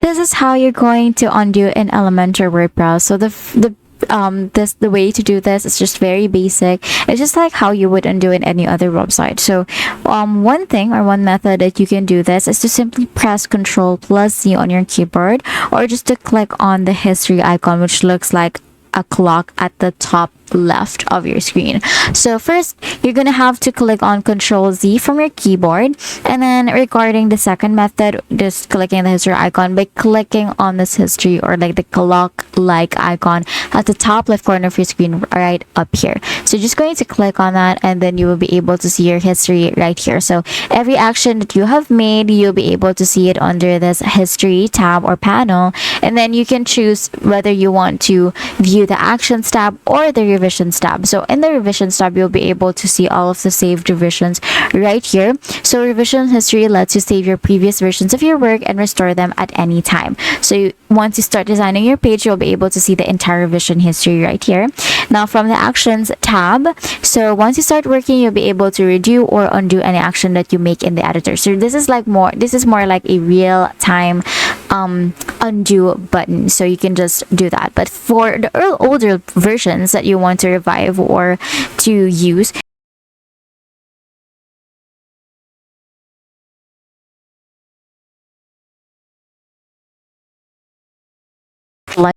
This is how you're going to undo in Elementor WordPress. So the way to do this is just very basic. It's just like how you would undo in any other website. So one thing or one method that you can do this is to simply press Ctrl plus Z on your keyboard, or just to click on the history icon, which looks like a clock at the top left of your screen. So first, you're gonna have to click on Control Z from your keyboard, and then regarding the second method, just clicking the history icon by clicking on this history or like the clock like icon at the top left corner of your screen right up here. So you're just going to click on that, and then you will be able to see your history right here. So every action that you have made, you'll be able to see it under this history tab or panel, and then you can choose whether you want to view the actions tab or the revisions tab. So in the revisions tab, you'll be able to see all of the saved revisions right here. So revision history lets you save your previous versions of your work and restore them at any time. So once you start designing your page, you'll be able to see the entire revision history right here. Now from the actions tab, so once you start working, you'll be able to redo or undo any action that you make in the editor. So this is more like a real time undo button, so you can just do that. But for the older versions that you want to revive or to use, like